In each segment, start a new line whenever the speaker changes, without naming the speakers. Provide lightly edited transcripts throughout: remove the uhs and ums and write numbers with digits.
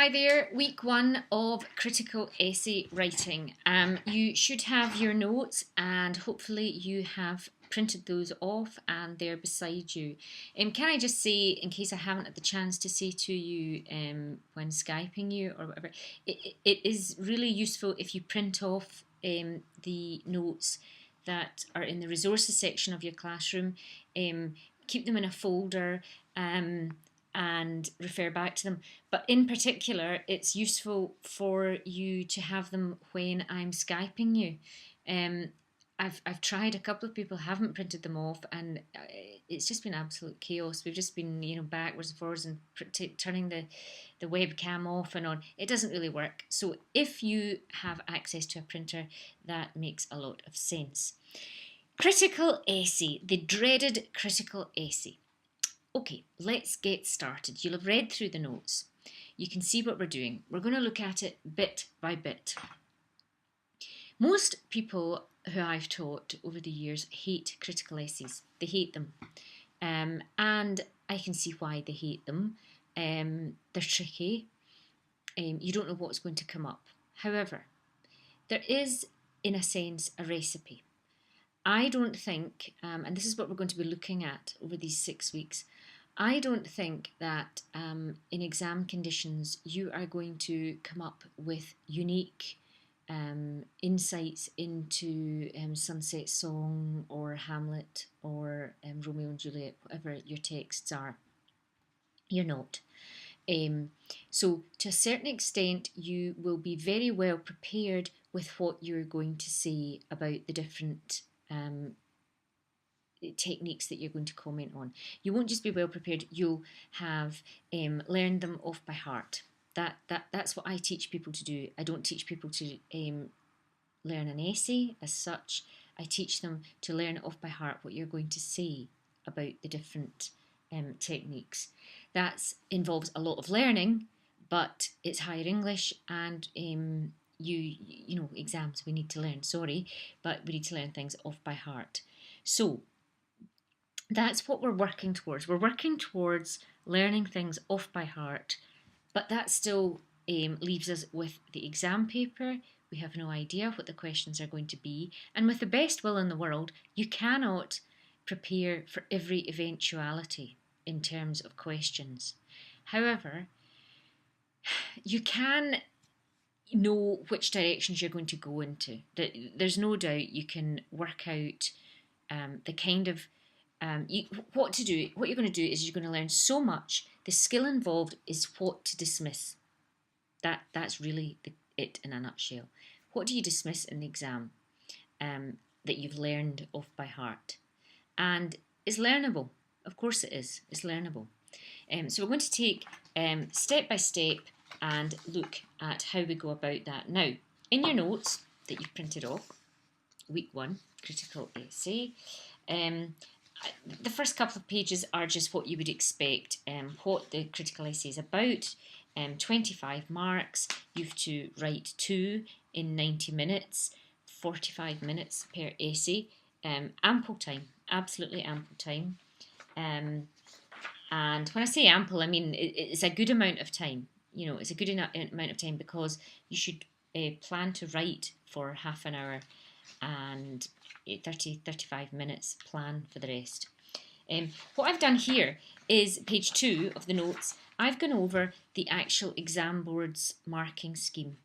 Hi there, week one of critical essay writing. You should have your notes and hopefully you have printed those off and they're beside you. Can I just say, in case I haven't had the chance to say to you when Skyping you or whatever, it is really useful if you print off the notes that are in the resources section of your classroom. Keep them in a folder. And refer back to them. But in particular, it's useful for you to have them when I'm Skyping you. I've tried, a couple of people haven't printed them off, and it's just been absolute chaos. We've just been, backwards and forwards and turning the webcam off and on. It doesn't really work. So if you have access to a printer, that makes a lot of sense. Critical essay, the dreaded critical essay. Okay, let's get started. You'll have read through the notes. You can see what we're doing. We're going to look at it bit by bit. Most people who I've taught over the years hate critical essays. They hate them. And I can see why they hate them. They're tricky. You don't know what's going to come up. However, there is, in a sense, a recipe. I don't think, and this is what we're going to be looking at over these 6 weeks, I don't think that in exam conditions you are going to come up with unique insights into Sunset Song or Hamlet or Romeo and Juliet, whatever your texts are. You're not. So to a certain extent you will be very well prepared with what you're going to say about the different techniques that you're going to comment on. You won't just be well prepared, you'll have learned them off by heart. That's what I teach people to do. I don't teach people to learn an essay as such. I teach them to learn off by heart what you're going to say about the different techniques. That involves a lot of learning, but it's higher English and you know, exams, we need to learn, but we need to learn things off by heart. So that's what we're working towards. We're working towards learning things off by heart, but that still leaves us with the exam paper. We have no idea what the questions are going to be, and with the best will in the world, you cannot prepare for every eventuality in terms of questions. However, you can know which directions you're going to go into. There's no doubt you can work out the kind of what to do. What you're going to do is you're going to learn so much. The skill involved is what to dismiss. That's really it in a nutshell. What do you dismiss in the exam that you've learned off by heart? And it's learnable. Of course it is. It's learnable. So we're going to take step by step and look at how we go about that. Now, in your notes that you've printed off, week one, critical essay, the first couple of pages are just what you would expect, what the critical essay is about. 25 marks, you have to write 2 in 90 minutes, 45 minutes per essay. Ample time, absolutely ample time. And when I say ample, I mean it's a good amount of time. You know, it's a good amount of time because you should plan to write for half an hour and 35 minutes, plan for the rest. What I've done here is page 2 of the notes. I've gone over the actual exam board's marking scheme,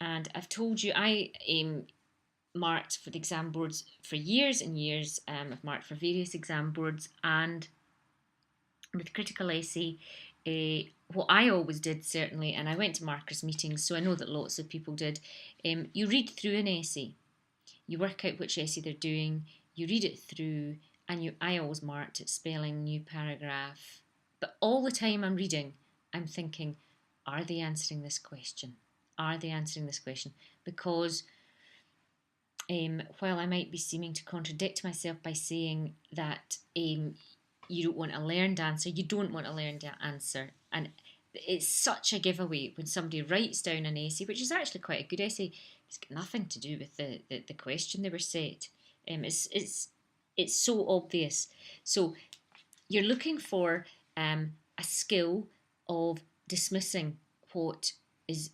and I've told you I marked for the exam boards for years and years. I've marked for various exam boards, and with critical essay, what I always did certainly, and I went to markers meetings, so I know that lots of people did, you read through an essay. You work out which essay they're doing, you read it through, and I always marked it, spelling, new paragraph. But all the time I'm reading, I'm thinking, are they answering this question? Are they answering this question? Because while I might be seeming to contradict myself by saying that you don't want a learned answer, you don't want a learned answer. And it's such a giveaway when somebody writes down an essay, which is actually quite a good essay. It's got nothing to do with the question they were set. It's so obvious. So you're looking for a skill of dismissing what is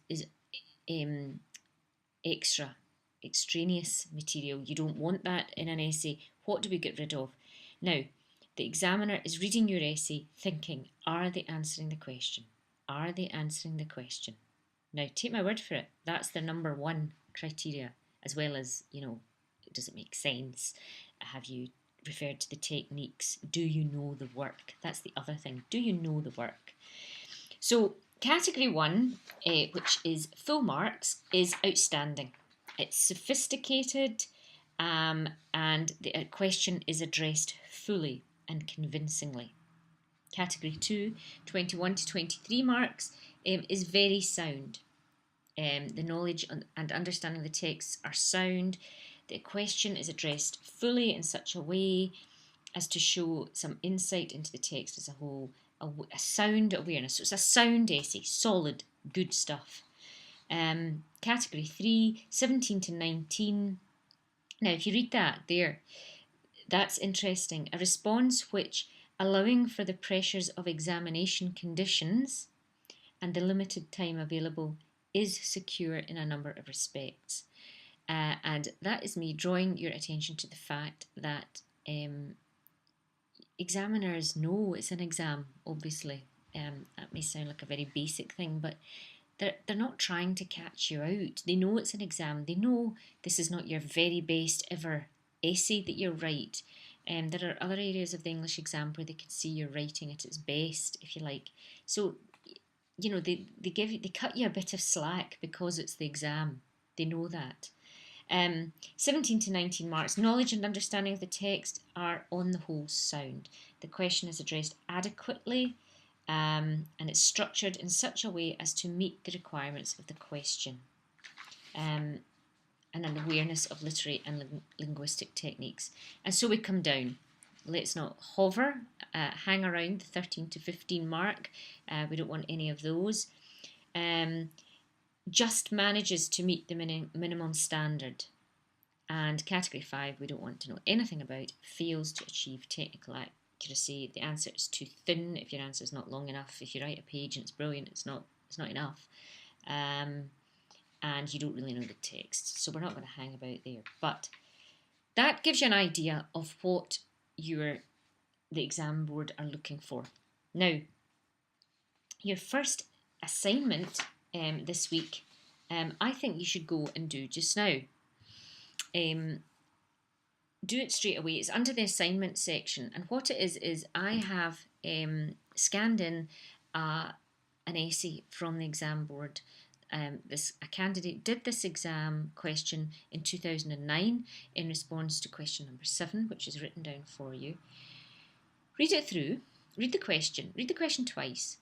extraneous material. You don't want that in an essay. What do we get rid of? Now, the examiner is reading your essay thinking, are they answering the question? Are they answering the question? Now, take my word for it, that's their number one criteria, as well as, does it make sense? Have you referred to the techniques? Do you know the work? That's the other thing. Do you know the work? So, category 1, which is full marks, is outstanding. It's sophisticated, and the question is addressed fully and convincingly. Category 2, 21 to 23 marks, is very sound. The knowledge and understanding of the texts are sound. The question is addressed fully in such a way as to show some insight into the text as a whole, a sound awareness. So it's a sound essay, solid, good stuff. Category 3, 17 to 19. Now, if you read that there, that's interesting. A response which, allowing for the pressures of examination conditions and the limited time available, is secure in a number of respects. And that is me drawing your attention to the fact that examiners know it's an exam, obviously. That may sound like a very basic thing, but they're not trying to catch you out. They know it's an exam. They know this is not your very best ever essay that you write. There are other areas of the English exam where they can see your writing at its best, if you like. So, they cut you a bit of slack because it's the exam. They know that. 17 to 19 marks. Knowledge and understanding of the text are on the whole sound. The question is addressed adequately, and it's structured in such a way as to meet the requirements of the question, and an awareness of literary and linguistic techniques. And so we come down. Let's not hover, hang around the 13 to 15 mark. We don't want any of those. Just manages to meet the minimum standard. And category 5, we don't want to know anything about, fails to achieve technical accuracy. The answer is too thin if your answer is not long enough. If you write a page and it's brilliant, it's not enough. And you don't really know the text. So we're not going to hang about there. But that gives you an idea of what the exam board are looking for. Now, your first assignment this week, I think you should go and do just now. Do it straight away. It's under the assignment section, and what it is I have scanned in an essay from the exam board. A candidate did this exam question in 2009 in response to question number 7, which is written down for you. Read it through, read the question twice,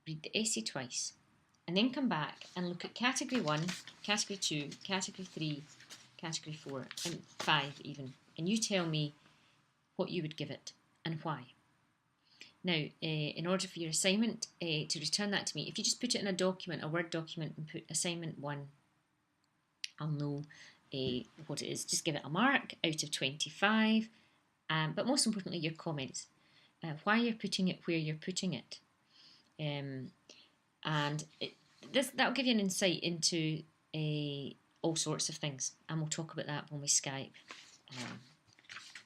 read the essay twice, and then come back and look at category 1, category 2, category 3, category 4, and 5 even, and you tell me what you would give it and why. Now, in order for your assignment to return that to me, if you just put it in a document, a Word document, and put assignment 1, I'll know what it is. Just give it a mark out of 25, but most importantly, your comments. Why you're putting it where you're putting it. And that'll give you an insight into all sorts of things, and we'll talk about that when we Skype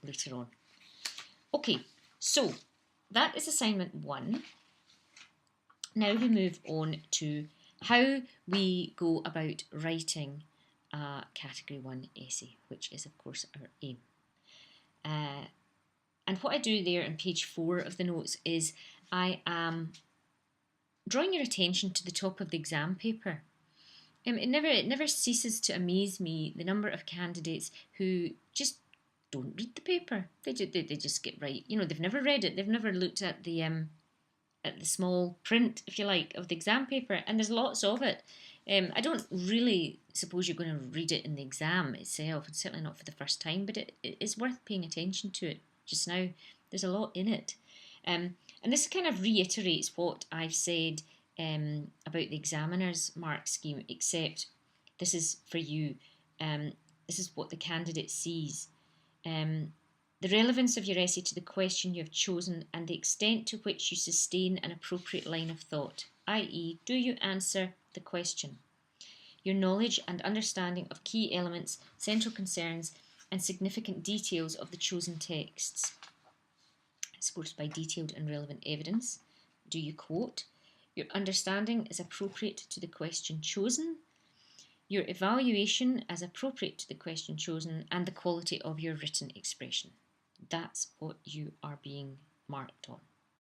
later on. Okay, so that is assignment 1. Now we move on to how we go about writing a category 1 essay, which is of course our aim. And what I do there on page 4 of the notes is I am drawing your attention to the top of the exam paper. It never ceases to amaze me the number of candidates who just don't read the paper. They just get right. They've never read it. They've never looked at the small print, if you like, of the exam paper, and there's lots of it. I don't really suppose you're going to read it in the exam itself, and certainly not for the first time, but it is worth paying attention to it just now. There's a lot in it. And this kind of reiterates what I've said about the examiner's mark scheme, except this is for you. This is what the candidate sees. The relevance of your essay to the question you have chosen and the extent to which you sustain an appropriate line of thought i.e., do you answer the question? Your knowledge and understanding of key elements, central concerns, and significant details of the chosen texts, supported by detailed and relevant evidence. Do you quote? Your understanding is appropriate to the question chosen. Your evaluation as appropriate to the question chosen, and the quality of your written expression. That's what you are being marked on.